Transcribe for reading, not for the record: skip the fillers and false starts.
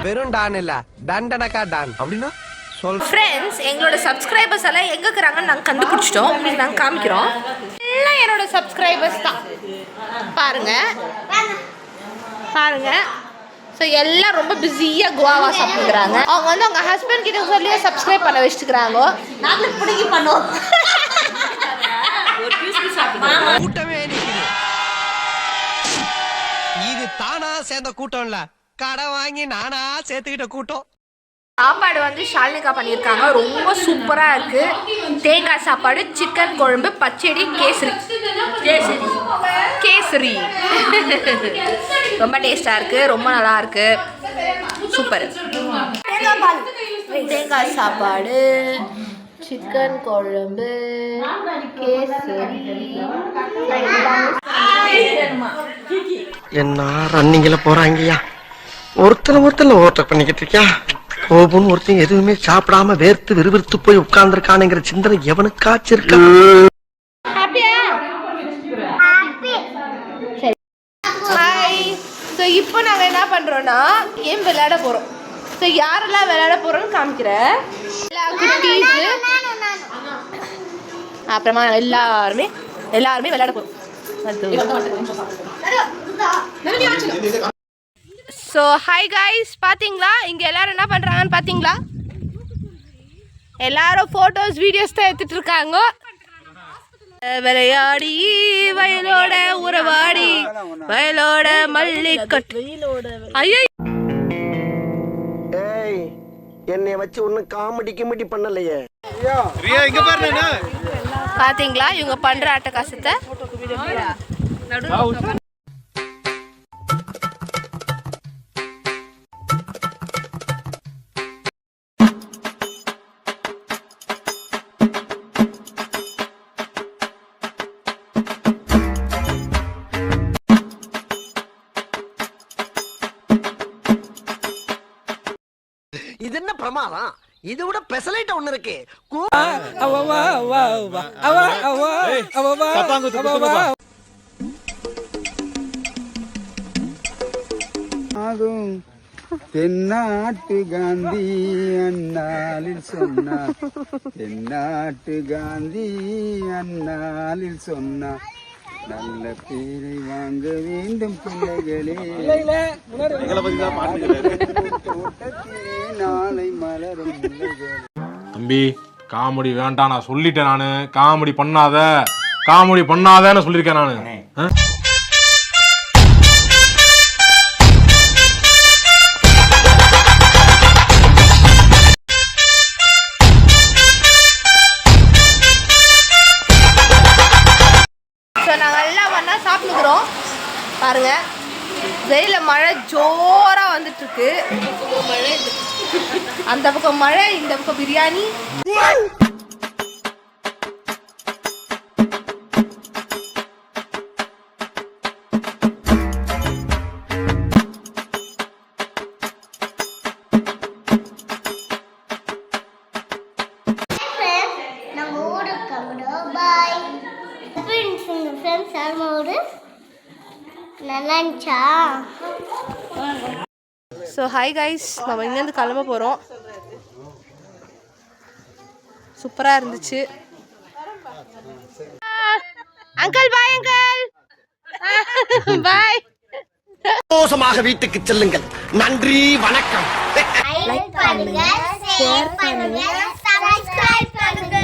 வெறும் டான் இல்ல டண்டனக்கா டான் அப்படின்னா ஃப்ரெண்ட்ஸ், எங்களோட சப்ஸ்கிரைபர்ஸ் எல்லாம் எங்கே இருக்கிறாங்கன்னு நாங்கள் கண்டுபிடிச்சிட்டோம். உங்களுக்கு நாங்கள் காமிக்கிறோம். எல்லாம் என்னோட சப்ஸ்கிரைபர்ஸ் தான். பாருங்க பாருங்க. ஸோ எல்லாம் ரொம்ப பிஸியாக குவாவா சாப்பிட்டுக்கிறாங்க. அவங்க வந்து அவங்க ஹஸ்பண்ட் கிட்ட சொல்லியே சப்ஸ்கிரைப் பண்ண வச்சுக்கிறாங்க. நாங்களும் பிடிக்கி பண்ணோம். கூட்டமே நிக்குது. இது தானா சேர்ந்த கூட்டம் இல்ல, கடை வாங்கி நானா சேர்த்துக்கிட்ட கூட்டம். சாப்பாடு வந்து ஷாலினிகா பண்ணியிருக்காங்க. ரொம்ப சூப்பராக இருக்குது. தேங்காய் சாப்பாடு, சிக்கன் குழம்பு, பச்சடி, கேசரி கேசரி கேசரி ரொம்ப டேஸ்டாக இருக்குது. ரொம்ப நல்லா இருக்குது. சூப்பர். தேங்காய் சாப்பாடு, சிக்கன் குழம்பு, கேசரி. என்ன ரன்னிங்கில போறாங்கய்யா, ஒருத்தர் ஓட்டர் பண்ணிக்கிட்டு இருக்கியா. கோபம் ஒருத்தன் எதுவுமே சாப்பிடாம வேர்த்து விறுவிறுத்து போய் உட்கார்ந்துருக்கானுங்கிற சிந்தனை எவனுக்காச்சும் இருக்கா? ஹாய். ஸோ இப்போ நாங்கள் என்ன பண்ணுறோன்னா கேம் விளையாட போகிறோம். ஸோ யாரெல்லாம் விளையாட போகிறோன்னு காமிக்கிறேன். எல்லா குட்டீஸு அப்புறமா எல்லாருமே விளையாட போகிறோம். ஸோ ஹாய் கைஸ், பார்த்தீங்களா இங்கே எல்லாரும் என்ன பண்ணுறாங்கன்னு பார்த்தீங்களா? எல்லாரும் ஃபோட்டோஸ் வீடியோஸ் தான் எடுத்துட்டு இருக்காங்க. விளையாடி வயலோட உறவாடி வயலோட மல்லிக்கட்டு. ஐயோ, ஏய், என்னை வச்சு ஒன்னும் காமெடி பண்ணலையே. பார்த்தீங்களா இவங்க பண்ணுற அட்டகாசத்தை? இது என்ன பிரமாதம்? இது விட பெசலைட் ஒண்ணு இருக்கு. தென்னாட்டு காந்தி அண்ணாலில் சொன்னார், தென்னாட்டு காந்ி அண்ணாலில் சொன்னார், நல்ல பேரை வாங்க வேண்டும் பிள்ளைகளே, நாளை மலரும். தம்பி, காமெடி வேண்டாம், நான் சொல்லிட்டேன். நானு காமெடி பண்ணாதன்னு சொல்லியிருக்கேன் நானு. சாப்பிடுக்கிறோம் பாருங்க. வெளியில மழை ஜோரா வந்துட்டு இருக்கு. அந்த பக்கம் மழை, இந்த பக்கம் பிரியாணி. ஸோ ஹாய் கைஸ், நம்ம இங்கேருந்து கிளம்ப போகிறோம். சூப்பராக இருந்துச்சு. Uncle bye. Uncle bye. சந்தோஷமாக வீட்டுக்கு செல்லுங்கள். நன்றி, வணக்கம். லைக் பண்ணுங்க, ஷேர் பண்ணுங்க, சப்ஸ்கிரைப் பண்ணுங்க.